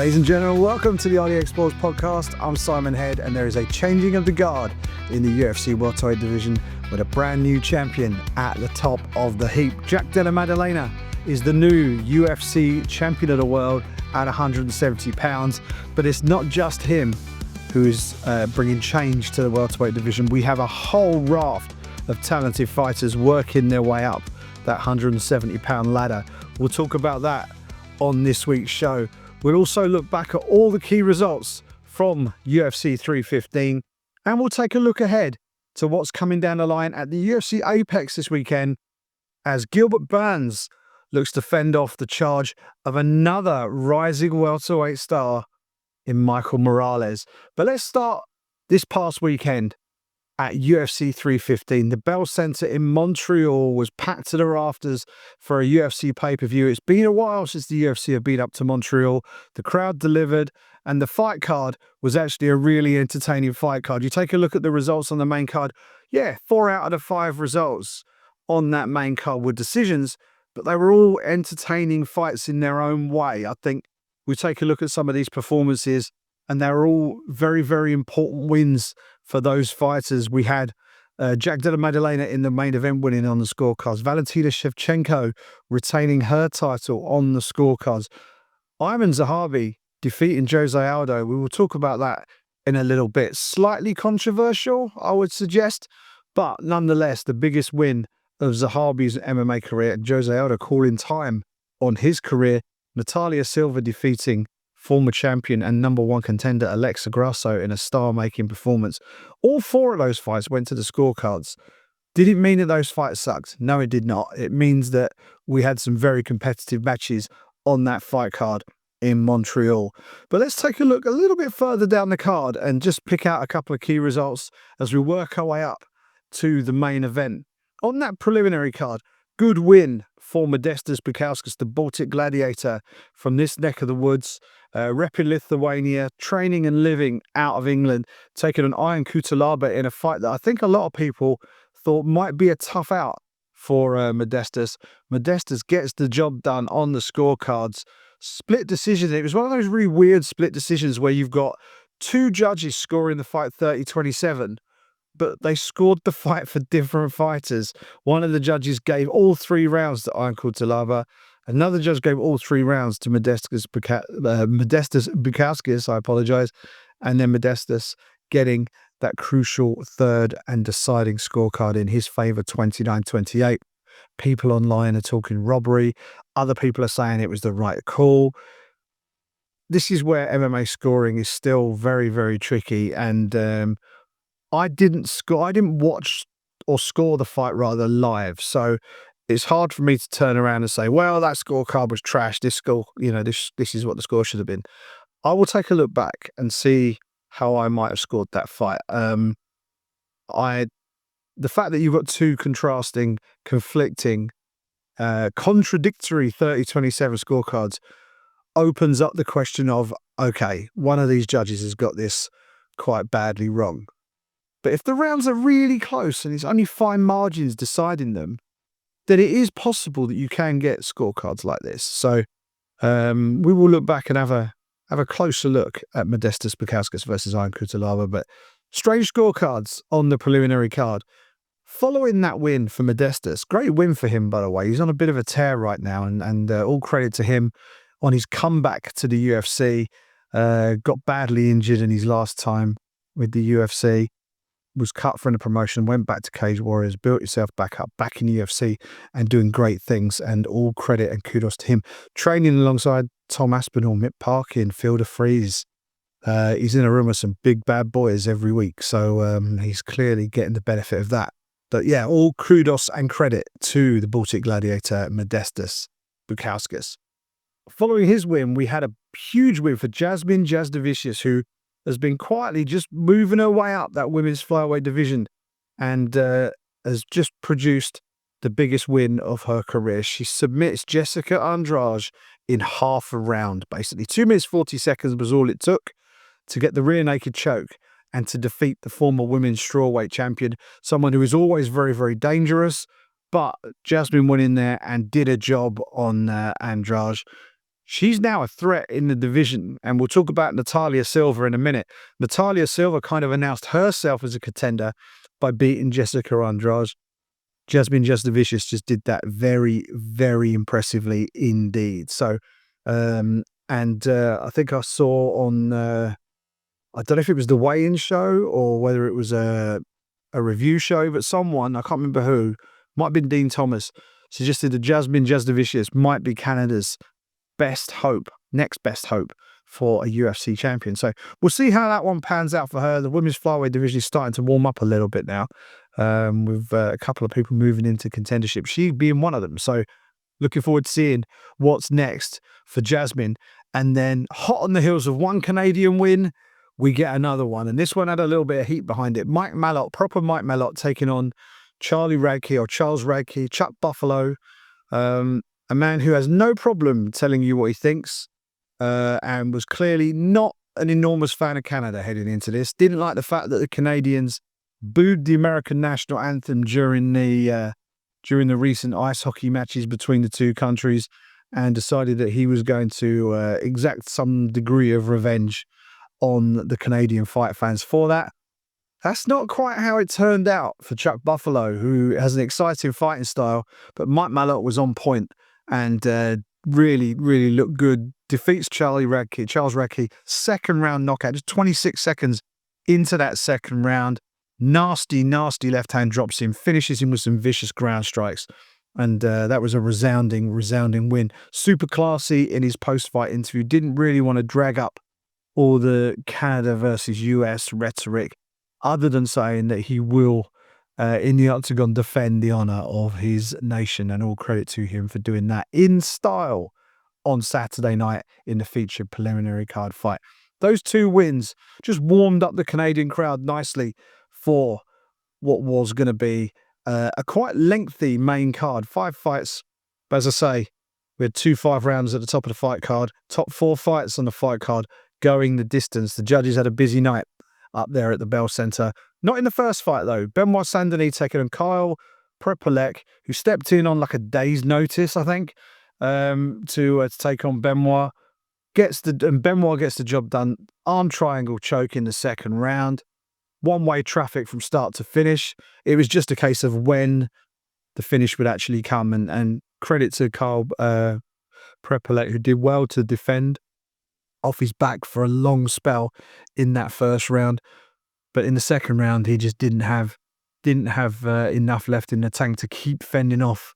Ladies and gentlemen, welcome to the RDX Sports Podcast. I'm Simon Head, and there is a changing of the guard in the UFC welterweight division with a brand new champion at the top of the heap. Della Maddalena is the new UFC champion of the world at 170 pounds, but it's not just him who's bringing change to the welterweight division. We have a whole raft of talented fighters working their way up that 170 pound ladder. We'll talk about that on this week's show. We'll also look back at all the key results from UFC 315, and we'll take a look ahead to what's coming down the line at the UFC Apex this weekend as Gilbert looks to fend off the charge of another rising welterweight star in Michael Morales. But let's start this past weekend at UFC 315. The Bell Centre in Montreal was packed to the rafters for a UFC pay-per-view. It's been a while since the UFC have been up to Montreal. The crowd delivered, and the fight card was actually a really entertaining fight card. You take a look at the results on the main card. Yeah, 4 out of the 5 results on that main card were decisions, but they were all entertaining fights in their own way. I think we take a look at some of these performances, and they're all very, very important wins for those fighters. We had Della Maddalena in the main event winning on the scorecards. Valentina Shevchenko retaining her title on the scorecards. Ayman Zahabi defeating Jose Aldo. We will talk about that in a little bit. Slightly controversial, I would suggest, but nonetheless, the biggest win of Zahabi's MMA career, and Jose Aldo calling time on his career. Natalia Silva defeating former champion and number 1 contender Alexa Grasso in a star-making performance. All 4 of those fights went to the scorecards. Did it mean that those fights sucked? No, it did not. It means that we had some very competitive matches on that fight card in Montreal. But let's take a look a little bit further down the card and just pick out a couple of key results as we work our way up to the main event. On that preliminary card, good win for Modestas Bukauskas, the Baltic gladiator from this neck of the woods, repping Lithuania, training and living out of England, taking on Ion Cutelaba in a fight that I think a lot of people thought might be a tough out for Modestas. Modestas gets the job done on the scorecards. Split decision. It was one of those really weird split decisions where you've got 2 judges scoring the fight 30-27, but they scored the fight for different fighters. One of the judges gave all 3 rounds to Ion Cutelaba. Another judge gave all 3 rounds to Modestas Bukauskas, I apologize, and then Modestas getting that crucial 3rd and deciding scorecard in his favor, 29-28. People online are talking robbery. Other people are saying it was the right call. This is where MMA scoring is still very, very tricky, and I didn't watch or score the fight rather live, so it's hard for me to turn around and say, well, that scorecard was trash. This score, this is what the score should have been. I will take a look back and see how I might have scored that fight. The fact that you've got 2 contrasting, conflicting, contradictory 30-27 scorecards opens up the question of, okay, one of these judges has got this quite badly wrong. But if the rounds are really close and it's only fine margins deciding them, then it is possible that you can get scorecards like this. So we will look back and have a closer look at Modestas Bukauskas versus Ion Cutelaba. But strange scorecards on the preliminary card. Following that win for Modestas, great win for him, by the way. He's on a bit of a tear right now, and all credit to him on his comeback to the UFC. Got badly injured in his last time with the UFC. Was cut from the promotion, went back to Cage Warriors, built himself back up, back in the UFC, and doing great things, and all credit and kudos to him. Training alongside Tom Aspinall, Mick Parkin, Fielder Freeze. He's in a room with some big bad boys every week, so he's clearly getting the benefit of that. But yeah, all kudos and credit to the Baltic gladiator, Modestas Bukauskas. Following his win, we had a huge win for Jasmine Jasdavicius, who has been quietly just moving her way up that women's flyweight division and has just produced the biggest win of her career. She submits Jessica Andrade in half a round, basically. 2 minutes 40 seconds was all it took to get the rear naked choke and to defeat the former women's strawweight champion, someone who is always very, very dangerous. But Jasmine went in there and did a job on Andrade. she's now a threat in the division. And we'll talk about Natalia Silva in a minute. Natalia Silva kind of announced herself as a contender by beating Jessica Andrade. Jasmine Just the Vicious just did that very, very impressively indeed. So, I think I saw on, I don't know if it was the weigh-in show or whether it was a review show, but someone, I can't remember who, might have been Dean Thomas, suggested that Jasmine Just the Vicious might be Canada's next best hope for a UFC champion. So we'll see how that one pans out for her. The women's flyweight division is starting to warm up a little bit now, with a couple of people moving into contendership, she being one of them. So looking forward to seeing what's next for Jasmine. And then hot on the heels of one Canadian win, we get another one. And this one had a little bit of heat behind it. Mike Malott, proper Mike Malott, taking on Charles Radke, Chuck Buffalo, a man who has no problem telling you what he thinks, and was clearly not an enormous fan of Canada heading into this. Didn't like the fact that the Canadians booed the American national anthem during the recent ice hockey matches between the two countries, and decided that he was going to exact some degree of revenge on the Canadian fight fans for that. That's not quite how it turned out for Chuck Buffalo, who has an exciting fighting style, but Mike Malott was on point and really, really looked good. Defeats Charles Radke, second round knockout, just 26 seconds into that second round. Nasty left hand drops him, finishes him with some vicious ground strikes. And that was a resounding win. Super classy in his post-fight interview. Didn't really want to drag up all the Canada versus US rhetoric, other than saying that he will, in the octagon, defend the honor of his nation, and all credit to him for doing that in style on Saturday night in the featured preliminary card fight. Those two wins just warmed up the Canadian crowd nicely for what was going to be a quite lengthy main card. 5 fights, but as I say, we had 2 5 rounds at the top of the fight card, top 4 fights on the fight card going the distance. The judges had a busy night up there at the Bell Centre. Not in the first fight, though. Benoit Saint-Denis taking on Kyle Prepolek, who stepped in on like a day's notice, I think, to take on Benoit. Benoit gets the job done. Arm triangle choke in the second round. One-way traffic from start to finish. It was just a case of when the finish would actually come. And credit to Kyle Prepolek, who did well to defend off his back for a long spell in that first round. But in the second round, he just didn't have enough left in the tank to keep fending off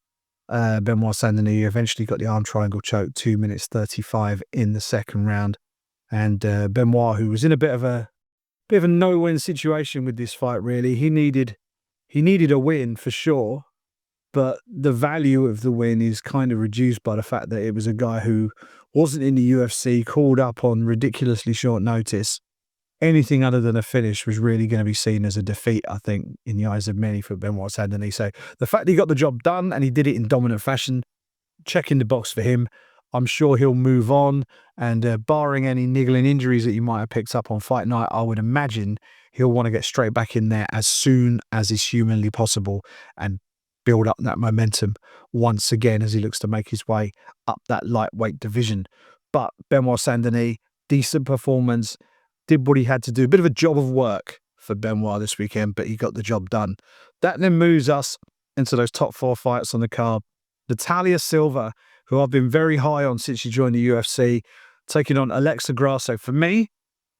Benoit Saint-Denis. Eventually got the arm triangle choke, 2 minutes 35 in the second round. And Benoit, who was in a bit of a no-win situation with this fight, really. He needed a win for sure, but the value of the win is kind of reduced by the fact that it was a guy who wasn't in the UFC, called up on ridiculously short notice. Anything other than a finish was really going to be seen as a defeat, I think, in the eyes of many for Benoit Saint-Denis. So the fact that he got the job done and he did it in dominant fashion, checking the box for him. I'm sure he'll move on, and barring any niggling injuries that you might have picked up on fight night, I would imagine he'll want to get straight back in there as soon as is humanly possible and build up that momentum once again as he looks to make his way up that lightweight division. But Benoit Saint-Denis, decent performance, did what he had to do. A bit of a job of work for Benoit this weekend, but he got the job done. That then moves us into those top 4 fights on the card. Natalia Silva, who I've been very high on since she joined the UFC, taking on Alexa Grasso. For me,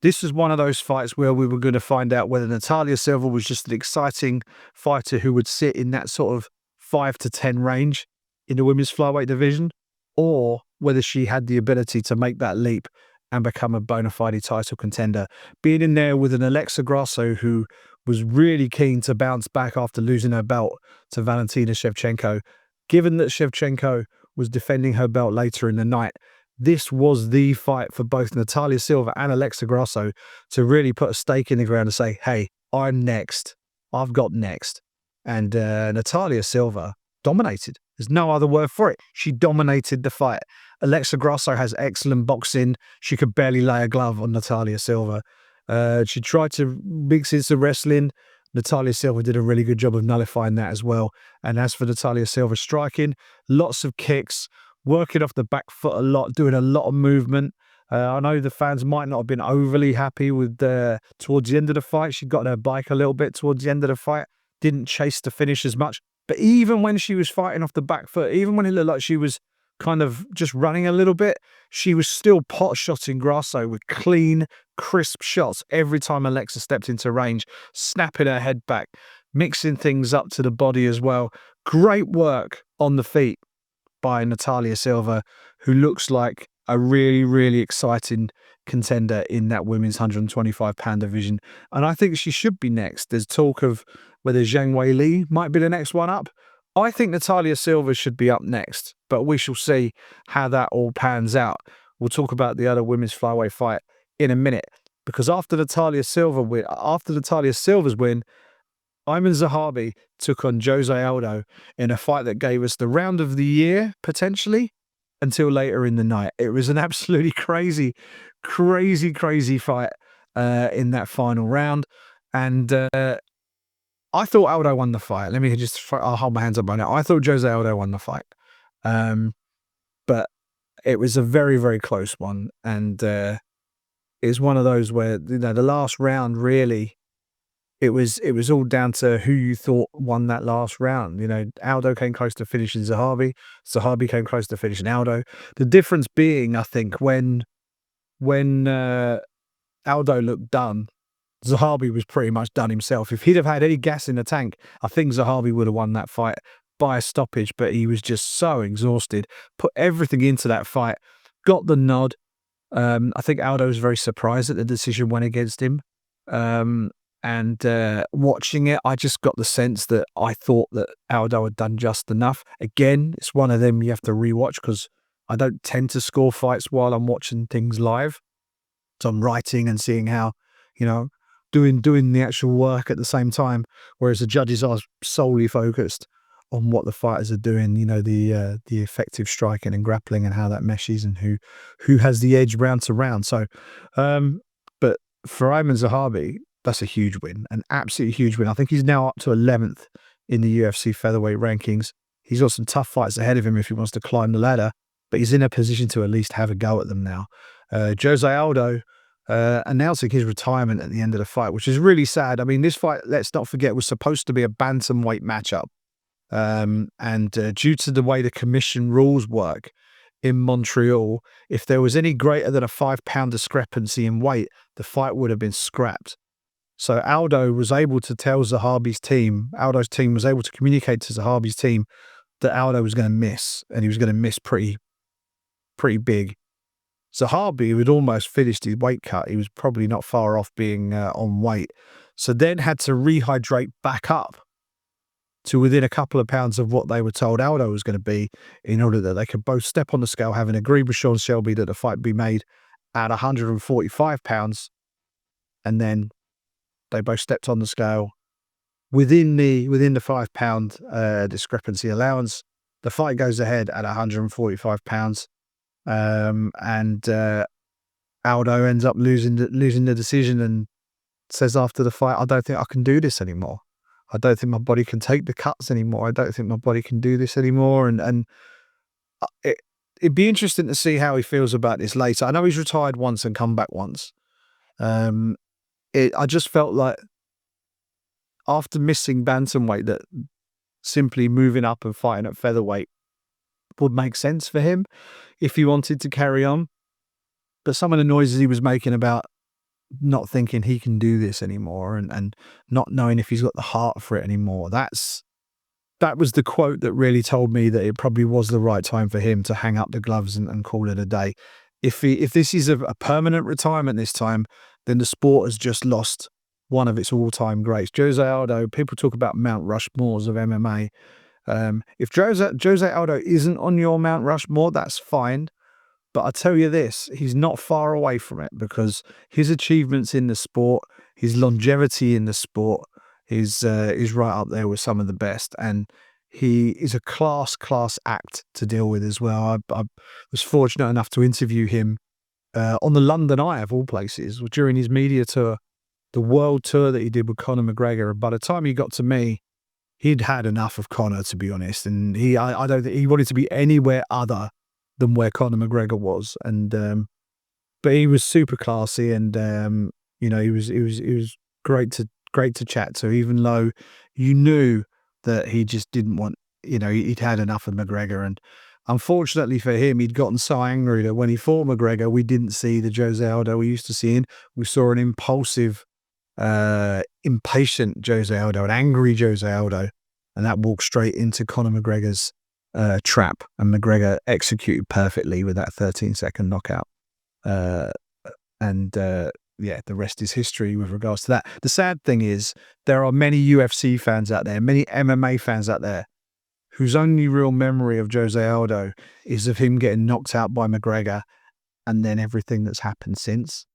this was one of those fights where we were going to find out whether Natalia Silva was just an exciting fighter who would sit in that sort of 5 to 10 range in the women's flyweight division, or whether she had the ability to make that leap and become a bona fide title contender. Being in there with an Alexa Grasso who was really keen to bounce back after losing her belt to Valentina Shevchenko. Given that Shevchenko was defending her belt later in the night, this was the fight for both Natalia Silva and Alexa Grasso to really put a stake in the ground and say, hey, I'm next. I've got next. And Natalia Silva dominated. There's no other word for it. She dominated the fight. Alexa Grasso has excellent boxing. She could barely lay a glove on Natalia Silva. She tried to mix in some wrestling. Natalia Silva did a really good job of nullifying that as well. And as for Natalia Silva striking, lots of kicks, working off the back foot a lot, doing a lot of movement. I know the fans might not have been overly happy with towards the end of the fight. She got on her bike a little bit towards the end of the fight, didn't chase the finish as much. But even when she was fighting off the back foot, even when it looked like she was kind of just running a little bit, she was still pot-shotting Grasso with clean, crisp shots every time Alexa stepped into range, snapping her head back, mixing things up to the body as well. Great work on the feet by Natalia Silva, who looks like a really, really exciting contender in that women's 125-pound division. And I think she should be next. There's talk of whether Zhang Weili might be the next one up. I think Natalia Silva should be up next, but we shall see how that all pans out. We'll talk about the other women's flyweight fight in a minute, because after Natalia Silva's win, Ayman Zahabi took on Jose Aldo in a fight that gave us the round of the year, potentially, until later in the night. It was an absolutely crazy fight in that final round. And I thought Aldo won the fight. I'll hold my hands up right now. I thought Jose Aldo won the fight. But it was a very, very close one. And it's one of those where, the last round really, it was all down to who you thought won that last round. Aldo came close to finishing Zahabi. Zahabi came close to finishing Aldo. The difference being, I think, when Aldo looked done, Zahabi was pretty much done himself. If he'd have had any gas in the tank, I think Zahabi would have won that fight by a stoppage, but he was just so exhausted, put everything into that fight, got the nod. I think Aldo was very surprised that the decision went against him. And watching it, I just got the sense that I thought that Aldo had done just enough. Again, it's one of them you have to rewatch, because I don't tend to score fights while I'm watching things live. So I'm writing and seeing how, doing the actual work at the same time, whereas the judges are solely focused on what the fighters are doing, the effective striking and grappling and how that meshes and who has the edge round to round. So, but for Ayman Zahabi, that's a huge win, an absolutely huge win. I think he's now up to 11th in the UFC featherweight rankings. He's got some tough fights ahead of him if he wants to climb the ladder, but he's in a position to at least have a go at them now. Jose Aldo announcing his retirement at the end of the fight, which is really sad. I mean, this fight, let's not forget, was supposed to be a bantamweight matchup. And due to the way the commission rules work in Montreal, if there was any greater than a 5-pound discrepancy in weight, the fight would have been scrapped. So Aldo was able to tell Aldo's team was able to communicate to Zahabi's team that Aldo was going to miss, and he was going to miss pretty big. Zahabi, who had almost finished his weight cut, he was probably not far off being on weight, so then had to rehydrate back up to within a couple of pounds of what they were told Aldo was going to be, in order that they could both step on the scale, having agreed with Sean Shelby that the fight be made at 145 pounds, and then they both stepped on the scale within the 5-pound discrepancy allowance. The fight goes ahead at 145 pounds, and Aldo ends up losing the decision and says after the fight, "I don't think I can do this anymore. I don't think my body can take the cuts anymore. I don't think my body can do this anymore." And it'd be interesting to see how he feels about this later. I know he's retired once and come back once. I just felt like after missing bantamweight, that simply moving up and fighting at featherweight would make sense for him if he wanted to carry on. But some of the noises he was making about not thinking he can do this anymore and not knowing if he's got the heart for it anymore, that was the quote that really told me that it probably was the right time for him to hang up the gloves and call it a day. If this is a permanent retirement this time, then the sport has just lost one of its all-time greats. Jose Aldo, people talk about Mount Rushmores of MMA. If Jose Aldo isn't on your Mount Rushmore, that's fine. But I tell you this, he's not far away from it, because his achievements in the sport, his longevity in the sport is right up there with some of the best. And he is a class act to deal with as well. I was fortunate enough to interview him on the London Eye, of all places, during his media tour, the world tour that he did with Conor McGregor. And by the time he got to me, he'd had enough of Conor, to be honest. And I don't think he wanted to be anywhere other than where Conor McGregor was. And but he was super classy, and he was great to chat to, even though you knew that he just didn't want, he'd had enough of McGregor. And unfortunately for him, he'd gotten so angry that when he fought McGregor, we didn't see the Jose Aldo we used to see. We saw an impulsive, impatient Jose Aldo, an angry Jose Aldo, and that walked straight into Conor McGregor's trap, and McGregor executed perfectly with that 13-second knockout. The rest is history with regards to that. The sad thing is, there are many UFC fans out there, many MMA fans out there, whose only real memory of Jose Aldo is of him getting knocked out by McGregor and then everything that's happened since.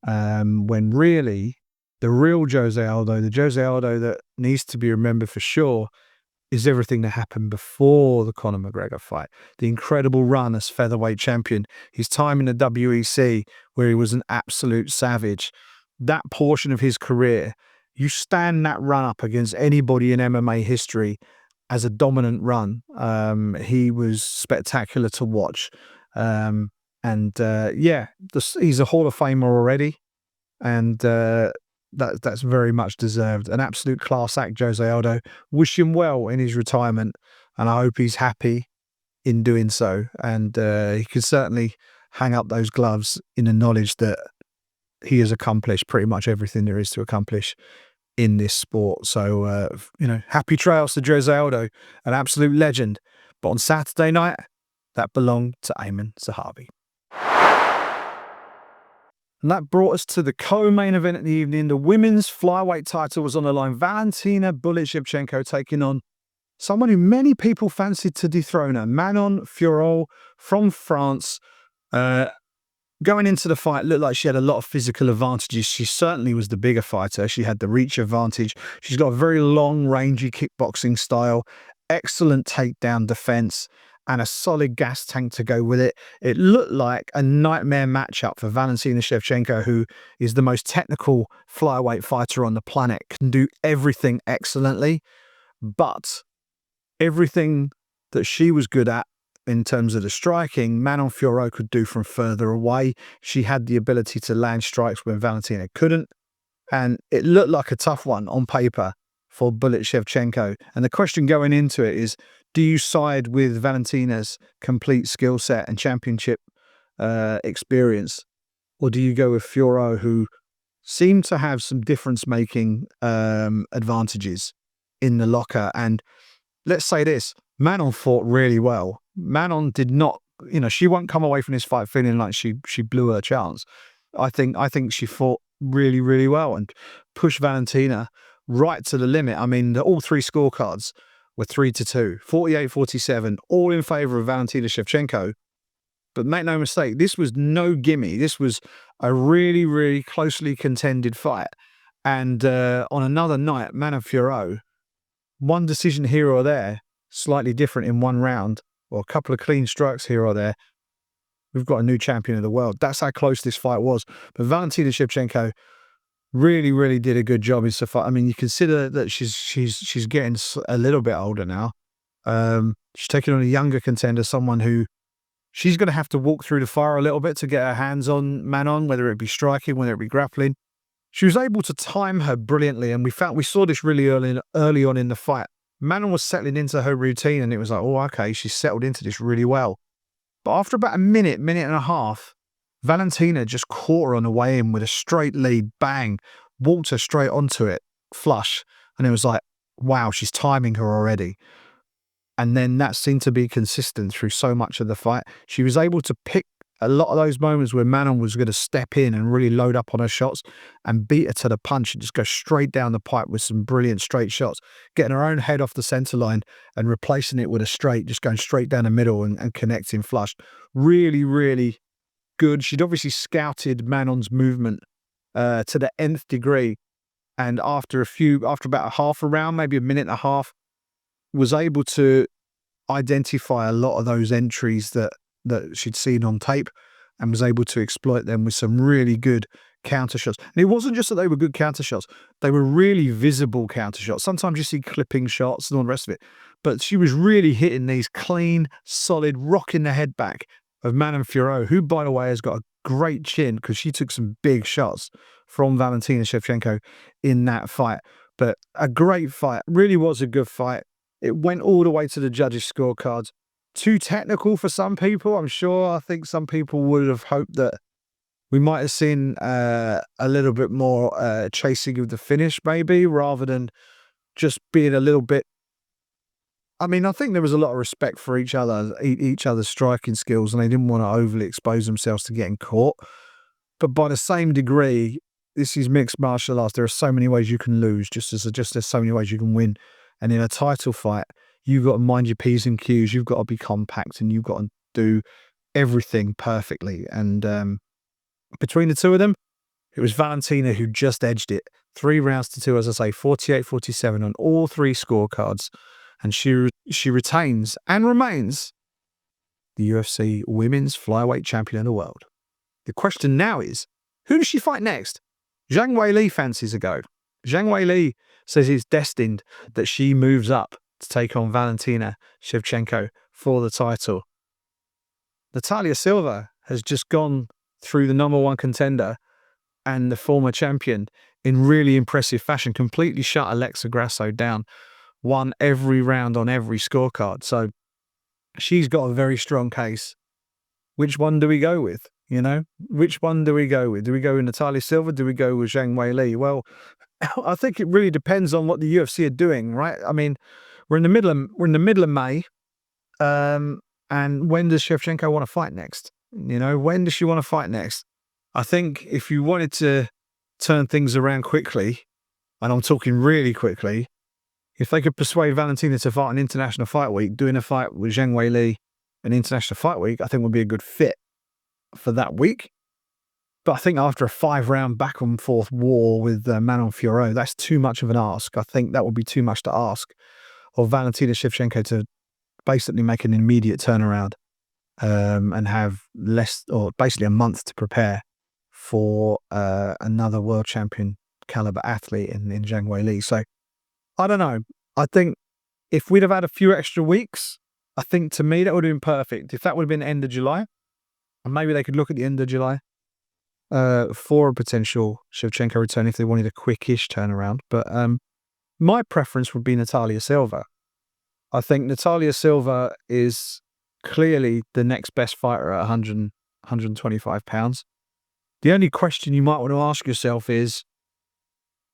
When really, the real Jose Aldo, the Jose Aldo that needs to be remembered for sure, is everything that happened before the Conor McGregor fight. The incredible run as featherweight champion, his time in the WEC where he was an absolute savage. That portion of his career, you stand that run up against anybody in MMA history as a dominant run. He was spectacular to watch. He's a Hall of Famer already. And that's very much deserved. An absolute class act, Jose Aldo. Wish him well in his retirement, and I hope he's happy in doing so. And he can certainly hang up those gloves in the knowledge that he has accomplished pretty much everything there is to accomplish in this sport. So, happy trails to Jose Aldo, an absolute legend. But on Saturday night, that belonged to Ayman Zahabi. And that brought us to the co-main event of the evening. The women's flyweight title was on the line. Valentina Shevchenko taking on someone who many people fancied to dethrone her, Manon Fiorot from France. Going into the fight, it looked like she had a lot of physical advantages. She certainly was the bigger fighter. She had the reach advantage. She's got a very long, rangy kickboxing style, excellent takedown defense, and a solid gas tank to go with it. It looked like a nightmare matchup for Valentina Shevchenko, who is the most technical flyweight fighter on the planet, can do everything excellently, but everything that she was good at in terms of the striking, Manon Fiorot could do from further away. She had the ability to land strikes when Valentina couldn't, and it looked like a tough one on paper for Bullet Shevchenko. And the question going into it is, do you side with Valentina's complete skill set and championship experience, or do you go with Fiorot, who seemed to have some difference-making advantages in the locker? And let's say this, Manon fought really well. Manon did not, she won't come away from this fight feeling like she blew her chance. I think she fought really, really well and pushed Valentina right to the limit. I mean, all three scorecards were 3-2, 48-47, all in favour of Valentina Shevchenko. But make no mistake, this was no gimme. This was a really, really closely contended fight. And on another night, Manon Fiorot, one decision here or there, slightly different in one round, or a couple of clean strikes here or there, we've got a new champion of the world. That's how close this fight was. But Valentina Shevchenko really, really did a good job in fight. I mean, you consider that she's getting a little bit older now. She's taking on a younger contender, someone who she's going to have to walk through the fire a little bit to get her hands on Manon, whether it be striking, whether it be grappling. She was able to time her brilliantly, and we saw this really early on in the fight. Manon was settling into her routine, and it was like, oh, okay, she's settled into this really well. But after about a minute and a half, Valentina just caught her on the way in with a straight lead, bang, walked her straight onto it, flush. And it was like, wow, she's timing her already. And then that seemed to be consistent through so much of the fight. She was able to pick a lot of those moments where Manon was going to step in and really load up on her shots and beat her to the punch and just go straight down the pipe with some brilliant straight shots, getting her own head off the center line and replacing it with a straight, just going straight down the middle and connecting flush. Really, really good. She'd obviously scouted Manon's movement to the nth degree. And after about a half a round, maybe a minute and a half, was able to identify a lot of those entries that she'd seen on tape and was able to exploit them with some really good counter shots. And it wasn't just that they were good counter shots. They were really visible counter shots. Sometimes you see clipping shots and all the rest of it. But she was really hitting these clean, solid, rocking the head back of Manon Fiorot, who, by the way, has got a great chin because she took some big shots from Valentina Shevchenko in that fight. But a great fight. Really was a good fight. It went all the way to the judges' scorecards. Too technical for some people, I'm sure. I think some people would have hoped that we might have seen a little bit more chasing of the finish, maybe, rather than just being a little bit. I mean, I think there was a lot of respect for each other's striking skills, and they didn't want to overly expose themselves to getting caught. But by the same degree, this is mixed martial arts. There are so many ways you can lose, just as there's so many ways you can win. And in a title fight, you've got to mind your P's and Q's. You've got to be compact, and you've got to do everything perfectly. And between the two of them, it was Valentina who just edged it. 3 rounds to 2, as I say, 48-47 on all 3 scorecards. And she retains and remains the UFC Women's Flyweight Champion of the world. The question now is, who does she fight next? Zhang Weili fancies a go. Zhang Weili says it's destined that she moves up to take on Valentina Shevchenko for the title. Natalia Silva has just gone through the #1 contender and the former champion in really impressive fashion, completely shut Alexa Grasso down, won every round on every scorecard. So she's got a very strong case. Which one do we go with? You know, which one do we go with? Do we go with Natalia Silva? Do we go with Zhang Weili? Well, I think it really depends on what the UFC are doing, right? I mean, we're in the middle of May, and when does Shevchenko want to fight next? You know, when does she want to fight next? I think if you wanted to turn things around quickly, and I'm talking really quickly, if they could persuade Valentina to fight an International Fight Week, doing a fight with Zhang Weili an International Fight Week, I think would be a good fit for that week. But I think after a 5-round back and forth war with Manon Fiorot, that's too much of an ask. I think that would be too much to ask of Valentina Shevchenko to basically make an immediate turnaround and have less, or basically a month to prepare for another world champion caliber athlete in Zhang Weili. So I don't know. I think if we'd have had a few extra weeks, I think to me that would have been perfect. If that would have been the end of July, and maybe they could look at the end of July for a potential Shevchenko return if they wanted a quickish turnaround. But my preference would be Natalia Silva. I think Natalia Silva is clearly the next best fighter at 125 pounds. The only question you might want to ask yourself is,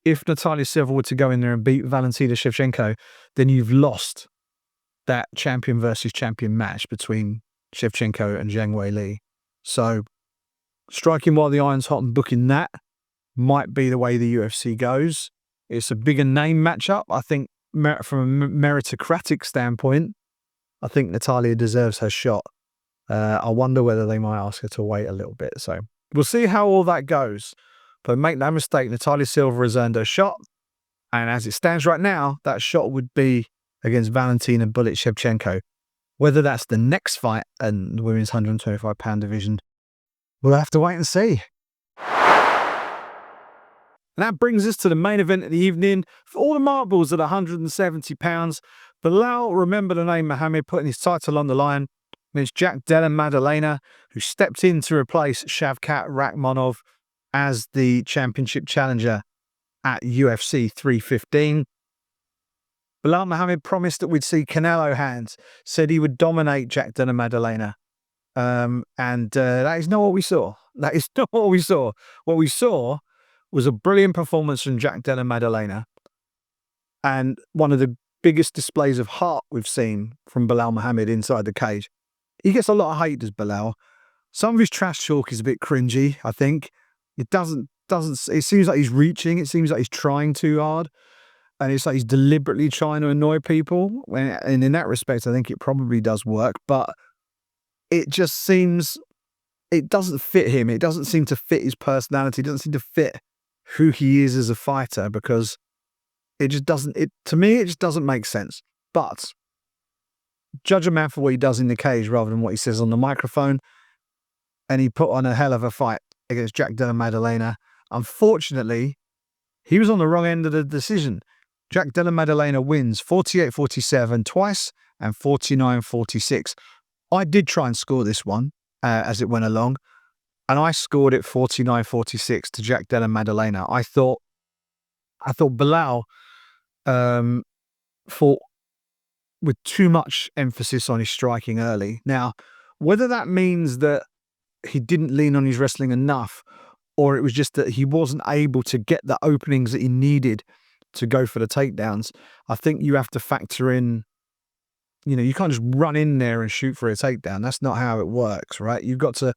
if Natalia Silva were to go in there and beat Valentina Shevchenko, then you've lost that champion versus champion match between Shevchenko and Zhang Weili. So striking while the iron's hot and booking that might be the way the UFC goes. It's a bigger name matchup. I think from a meritocratic standpoint, I think Natalia deserves her shot. I wonder whether they might ask her to wait a little bit. So we'll see how all that goes. But make no mistake, Natalia Silva has earned her shot. And as it stands right now, that shot would be against Valentina Bullet Shevchenko. Whether that's the next fight in the women's 125-pound division, we'll have to wait and see. And that brings us to the main event of the evening. For all the marbles at 170 pounds, Belal, remember the name Muhammad, putting his title on the line against Della Maddalena, who stepped in to replace Shavkat Rakhmonov as the championship challenger at UFC 315. Belal Muhammad promised that we'd see Canelo hands, said he would dominate Della Maddalena. And that is not what we saw. That is not what we saw. What we saw was a brilliant performance from Della Maddalena, and one of the biggest displays of heart we've seen from Belal Muhammad inside the cage. He gets a lot of hate, does Belal. Some of his trash talk is a bit cringy, I think. It seems like he's reaching, it seems like he's trying too hard, and it's like he's deliberately trying to annoy people. And in that respect, I think it probably does work, but it just seems, it doesn't fit him. It doesn't seem to fit his personality. It doesn't seem to fit who he is as a fighter, because it just doesn't, to me, it just doesn't make sense. But judge a man for what he does in the cage rather than what he says on the microphone. And he put on a hell of a fight against Della Maddalena. Unfortunately, he was on the wrong end of the decision. Jack Della Maddalena wins 48-47 twice and 49-46. I did try and score this one as it went along, and I scored it 49-46 to Jack Della Maddalena. I thought Belal fought with too much emphasis on his striking early. Now, whether that means that he didn't lean on his wrestling enough, or it was just that he wasn't able to get the openings that he needed to go for the takedowns, I think you have to factor in, you can't just run in there and shoot for a takedown. That's not how it works, right? You've got to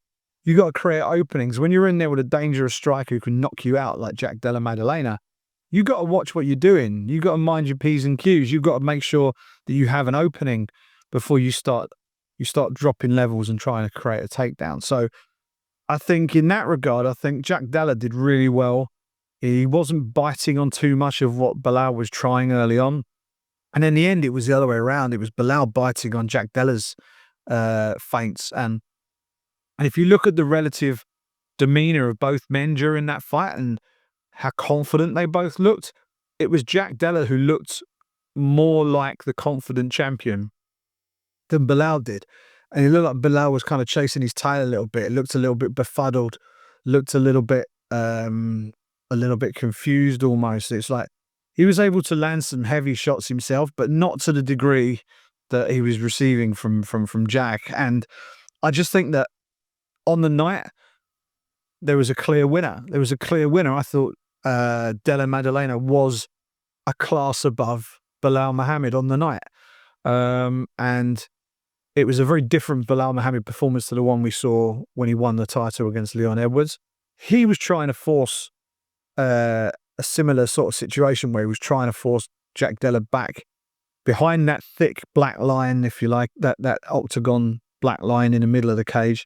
create openings. When you're in there with a dangerous striker who can knock you out like Jack Della Maddalena, you got to watch what you're doing. You got to mind your P's and Q's. You've got to make sure that you have an opening before you start dropping levels and trying to create a takedown. So I think in that regard, I think Jack Della did really well. He wasn't biting on too much of what Belal was trying early on. And in the end, it was the other way around. It was Belal biting on Jack Della's feints. And if you look at the relative demeanor of both men during that fight and how confident they both looked, it was Jack Della who looked more like the confident champion than Belal did. And it looked like Belal was kind of chasing his tail a little bit. It looked a little bit befuddled, looked a little bit confused almost. It's like he was able to land some heavy shots himself, but not to the degree that he was receiving from Jack. And I just think that on the night, there was a clear winner. I thought Della Maddalena was a class above Belal Muhammad on the night. And it was a very different Belal Muhammad performance to the one we saw when he won the title against Leon Edwards. He was trying to force a similar sort of situation where he was trying to force Jack Della back behind that thick black line, if you like, that octagon black line in the middle of the cage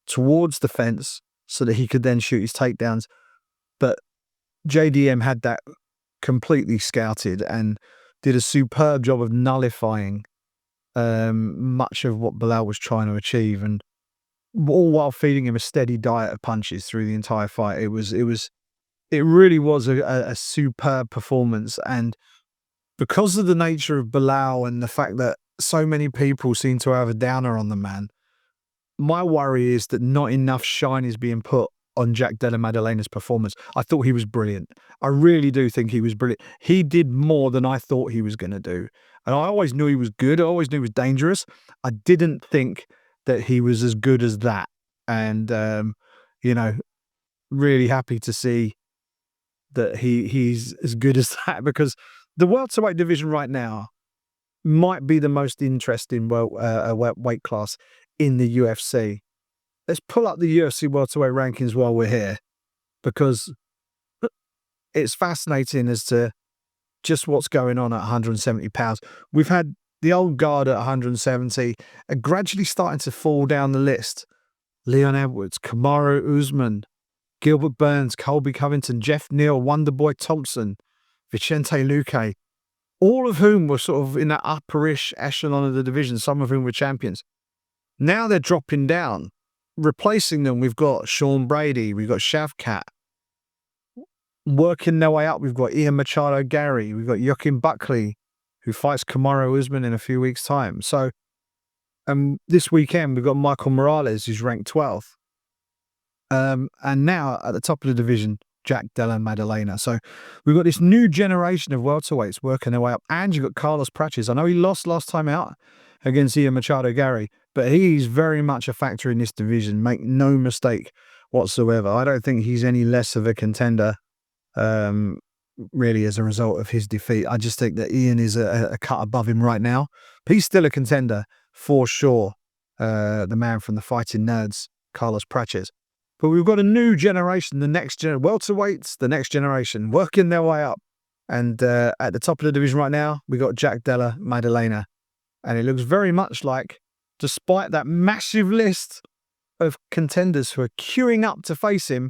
towards the fence so that he could then shoot his takedowns. But JDM had that completely scouted and did a superb job of nullifying much of what Belal was trying to achieve, and all while feeding him a steady diet of punches through the entire fight. It really was a superb performance. And because of the nature of Belal and the fact that so many people seem to have a downer on the man, my worry is that not enough shine is being put on Jack Della Maddalena's performance. I thought he was brilliant. I really do think he was brilliant. He did more than I thought he was going to do. And I always knew he was good. I always knew he was dangerous. I didn't think that he was as good as that. And, really happy to see that he's as good as that, because the welterweight division right now might be the most interesting weight class in the UFC. Let's pull up the UFC welterweight rankings while we're here, because it's fascinating as to just what's going on at 170 pounds. We've had the old guard at 170 and gradually starting to fall down the list. Leon Edwards, Kamaru Usman, Gilbert Burns, Colby Covington, Jeff Neal, Wonderboy Thompson, Vicente Luque, all of whom were sort of in that upperish echelon of the division, some of whom were champions. Now they're dropping down. Replacing them, we've got Sean Brady, we've got Shavkat. Working their way up, we've got Ian Machado Gary, we've got Joaquin Buckley, who fights Kamaru Usman in a few weeks' time. So this weekend, we've got Michael Morales, who's ranked 12th. And now at the top of the division, Jack Della Maddalena. So we've got this new generation of welterweights working their way up. And you've got Carlos Prates. I know he lost last time out against Ian Machado Gary, but he's very much a factor in this division. Make no mistake whatsoever. I don't think he's any less of a contender, really, as a result of his defeat. I just think that Ian is a cut above him right now. But he's still a contender for sure. The man from the Fighting Nerds, Carlos Prates. But we've got a new generation, the next generation, welterweights, the next generation, working their way up. And at the top of the division right now, we got Jack Della Maddalena. And it looks very much like, despite that massive list of contenders who are queuing up to face him,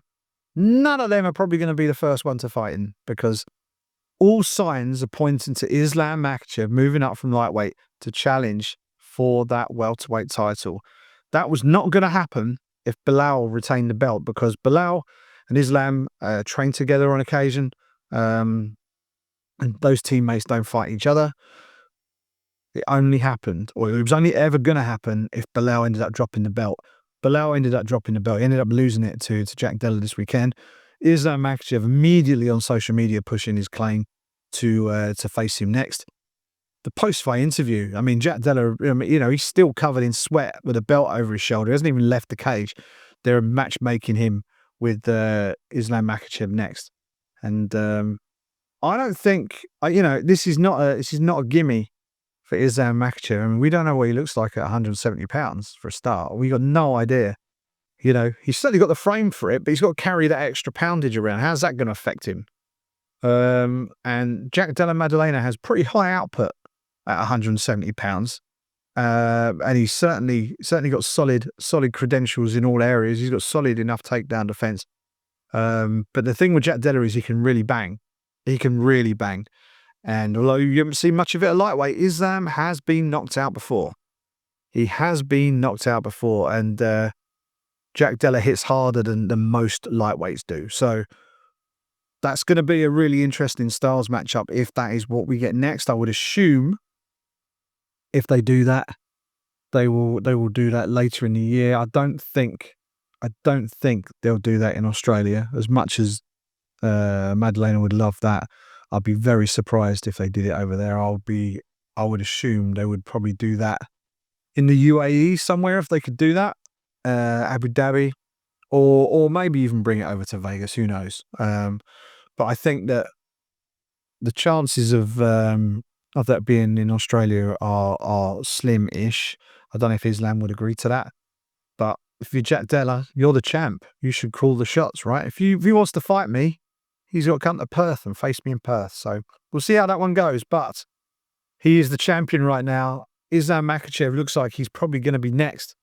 none of them are probably going to be the first one to fight him, because all signs are pointing to Islam Makhachev moving up from lightweight to challenge for that welterweight title. That was not going to happen if Belal retained the belt, because Belal and Islam train together on occasion, and those teammates don't fight each other. It only happened, or it was only ever going to happen if Belal ended up dropping the belt. Belal ended up dropping the belt. He ended up losing it to Jack Della this weekend. Islam Makhachev immediately on social media pushing his claim to face him next. The post-fight interview, I mean, Jack Della, he's still covered in sweat with a belt over his shoulder. He hasn't even left the cage. They're matchmaking him with Islam Makhachev next. And I don't think, this is not a gimme for Islam Makhachev. I mean, we don't know what he looks like at 170 pounds for a start. We got no idea. He's certainly got the frame for it, but he's got to carry that extra poundage around. How's that going to affect him? And Jack Della Maddalena has pretty high output at 170 pounds. And he's certainly got solid credentials in all areas. He's got solid enough takedown defense. But the thing with Jack Della is he can really bang. And although you haven't seen much of it at lightweight, Islam has been knocked out before. And Jack Della hits harder than most lightweights do. So that's going to be a really interesting styles matchup if that is what we get next. I would assume if they do that, they will do that later in the year. I don't think they'll do that in Australia. As much as Maddalena would love that, I'd be very surprised if they did it over there. I would assume they would probably do that in the UAE somewhere if they could do that, Abu Dhabi, or maybe even bring it over to Vegas. Who knows? But I think that the chances of that being in Australia are slim-ish. I don't know if Islam would agree to that, but if you're Jack Della, you're the champ. You should call the shots, right? If he wants to fight me, he's got to come to Perth and face me in Perth. So we'll see how that one goes. But he is the champion right now. Islam Makhachev looks like he's probably going to be next.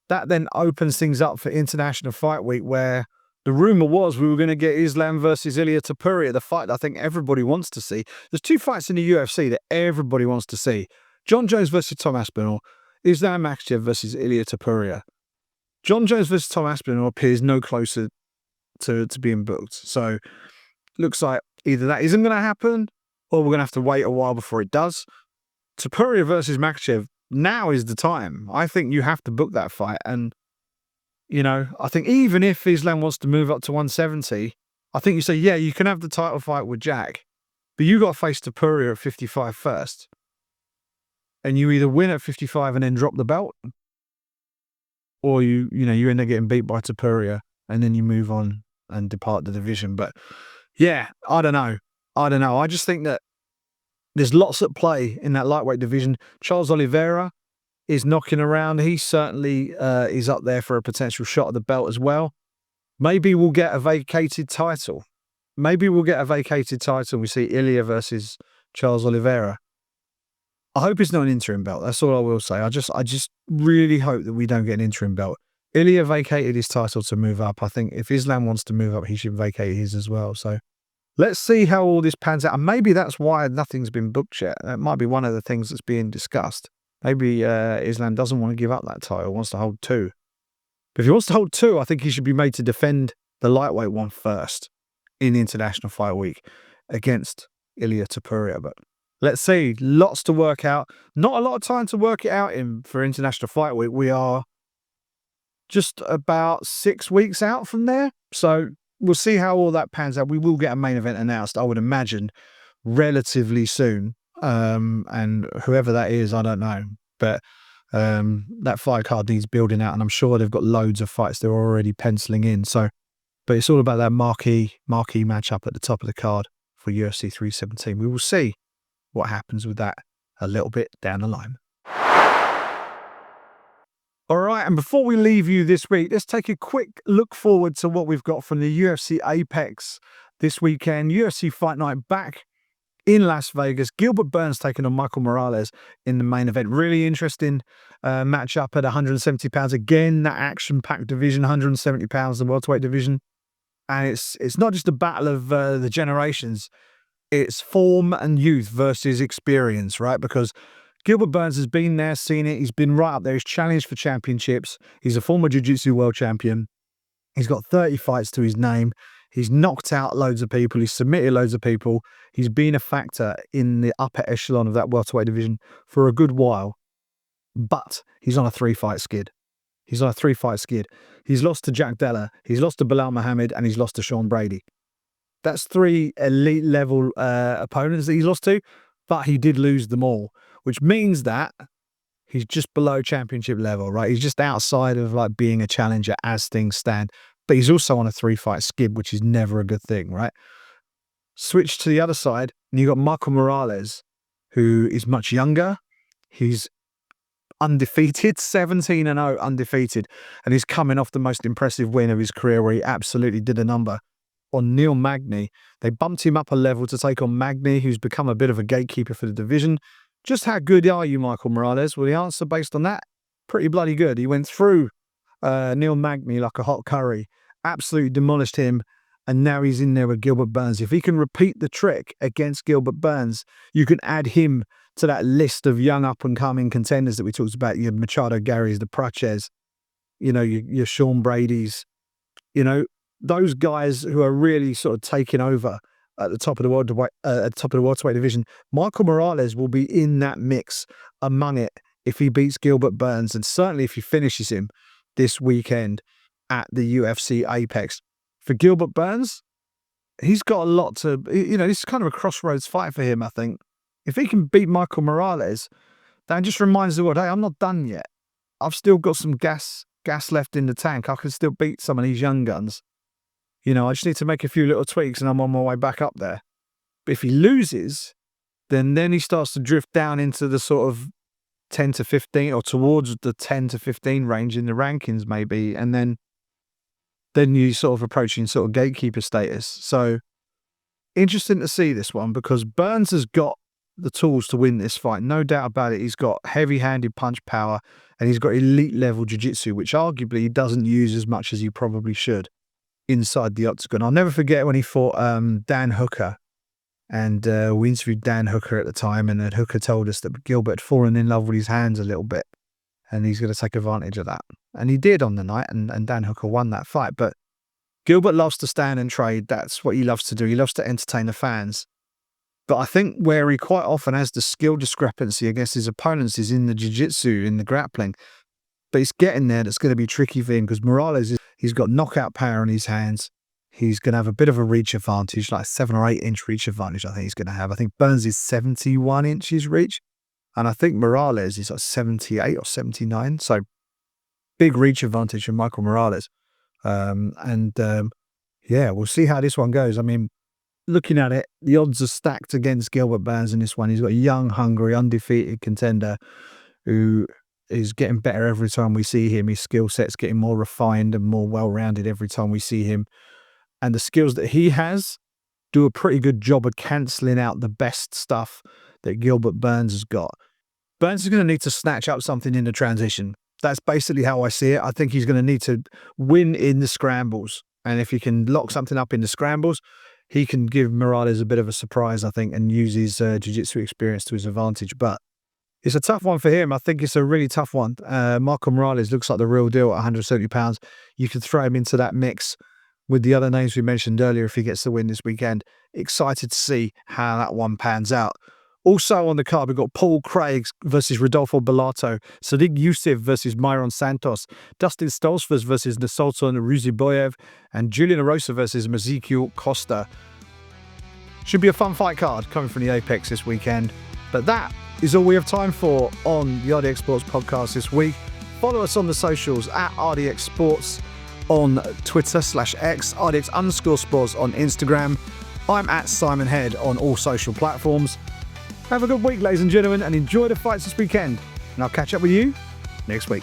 That then opens things up for International Fight Week, where the rumor was we were going to get Islam versus Ilia Topuria, the fight that I think everybody wants to see. There's two fights in the UFC that everybody wants to see. John Jones versus Tom Aspinall, Islam Makhachev versus Ilia Topuria. John Jones versus Tom Aspinall appears no closer to being booked. So looks like either that isn't going to happen or we're going to have to wait a while before it does. Topuria versus Makhachev, now is the time. I think you have to book that fight. And, I think even if Islam wants to move up to 170, I think you say, yeah, you can have the title fight with Jack, but you got to face Topuria at 55 first. And you either win at 55 and then drop the belt, or you end up getting beat by Topuria and then you move on and depart the division. But yeah, I don't know. I just think that there's lots at play in that lightweight division. Charles Oliveira is knocking around. He certainly is up there for a potential shot at the belt as well. Maybe we'll get a vacated title. We see Ilia versus Charles Oliveira. I hope it's not an interim belt. That's all I will say. I just really hope that we don't get an interim belt. Ilia vacated his title to move up. I think if Islam wants to move up, he should vacate his as well. So let's see how all this pans out. And maybe that's why nothing's been booked yet. That might be one of the things that's being discussed. Maybe Islam doesn't want to give up that title, wants to hold two. But if he wants to hold two, I think he should be made to defend the lightweight one first in International Fight Week against Ilia Topuria. But let's see. Lots to work out. Not a lot of time to work it out in for International Fight Week. We are just about 6 weeks out from there. So we'll see how all that pans out. We will get a main event announced, I would imagine, relatively soon. And whoever that is, I don't know. But that fight card needs building out, and I'm sure they've got loads of fights they're already penciling in. So, but it's all about that marquee matchup at the top of the card for UFC 317. We will see what happens with that a little bit down the line. All right, and before we leave you this week, let's take a quick look forward to what we've got from the UFC Apex this weekend. UFC Fight Night back in Las Vegas. Gilbert Burns taking on Michael Morales in the main event. Really interesting matchup at 170 pounds. Again, that action-packed division, 170 pounds, the welterweight division. And it's not just a battle of the generations. It's form and youth versus experience, right? Because Gilbert Burns has been there, seen it. He's been right up there. He's challenged for championships. He's a former jiu-jitsu world champion. He's got 30 fights to his name. He's knocked out loads of people. He's submitted loads of people. He's been a factor in the upper echelon of that welterweight division for a good while. But he's on a 3-fight skid. He's lost to Jack Della. He's lost to Belal Muhammad, and he's lost to Sean Brady. That's 3 elite level opponents that he's lost to, but he did lose them all, which means that he's just below championship level, right? He's just outside of like being a challenger as things stand. But he's also on a 3-fight skid, which is never a good thing, right? Switch to the other side, and you've got Michael Morales, who is much younger. He's undefeated, 17-0 undefeated, and he's coming off the most impressive win of his career where he absolutely did a number on Neil Magny. They bumped him up a level to take on Magny, who's become a bit of a gatekeeper for the division. Just how good are you, Michael Morales? Well, the answer based on that, pretty bloody good. He went through Neil Magny like a hot curry, absolutely demolished him, and now he's in there with Gilbert Burns. If he can repeat the trick against Gilbert Burns, you can add him to that list of young up-and-coming contenders that we talked about, your Machado Garys, the Praches, your Sean Bradys, those guys who are really sort of taking over at the top of the welterweight division. Michael Morales will be in that mix among it if he beats Gilbert Burns, and certainly if he finishes him this weekend at the UFC Apex. For Gilbert Burns, he's got a lot to, this is kind of a crossroads fight for him, I think. If he can beat Michael Morales, that just reminds the world, hey, I'm not done yet. I've still got some gas left in the tank. I can still beat some of these young guns. I just need to make a few little tweaks and I'm on my way back up there. But if he loses, then he starts to drift down into the sort of 10 to 15 or towards the 10 to 15 range in the rankings maybe. And then you sort of approaching sort of gatekeeper status. So interesting to see this one because Burns has got the tools to win this fight. No doubt about it. He's got heavy-handed punch power and he's got elite level jiu-jitsu, which arguably he doesn't use as much as he probably should inside the octagon. I'll never forget when he fought Dan Hooker, and we interviewed Dan Hooker at the time, and then Hooker told us that Gilbert had fallen in love with his hands a little bit and he's going to take advantage of that. And he did on the night, and Dan Hooker won that fight. But Gilbert loves to stand and trade. That's what he loves to do. He loves to entertain the fans. But I think where he quite often has the skill discrepancy against his opponents is in the jiu-jitsu, in the grappling. But it's getting there that's going to be tricky for him because Morales, he's got knockout power in his hands. He's going to have a bit of a reach advantage, like 7 or 8 inch reach advantage I think he's going to have. I think Burns is 71 inches reach. And I think Morales is like 78 or 79. So big reach advantage for Michael Morales. Yeah, we'll see how this one goes. I mean, looking at it, the odds are stacked against Gilbert Burns in this one. He's got a young, hungry, undefeated contender who is getting better every time we see him. His skill set's getting more refined and more well-rounded every time we see him. And the skills that he has do a pretty good job of cancelling out the best stuff that Gilbert Burns has got. Burns is going to need to snatch up something in the transition. That's basically how I see it. I think he's going to need to win in the scrambles. And if he can lock something up in the scrambles, he can give Morales a bit of a surprise, I think, and use his jiu-jitsu experience to his advantage. But it's a tough one for him. I think it's a really tough one. Michael Morales looks like the real deal at 170 pounds. You could throw him into that mix with the other names we mentioned earlier if he gets the win this weekend. Excited to see how that one pans out. Also on the card, we've got Paul Craig versus Rodolfo Bellato, Sadiq Youssef versus Myron Santos, Dustin Stoltzfus versus Nasultan Ruziboyev, and Julian Erosa versus Ezekiel Costa. Should be a fun fight card coming from the Apex this weekend. But that is all we have time for on the RDX Sports Podcast this week. Follow us on the socials at RDX Sports on Twitter /X, RDX_sports on Instagram. I'm at Simon Head on all social platforms. Have a good week, ladies and gentlemen, and enjoy the fights this weekend. And I'll catch up with you next week.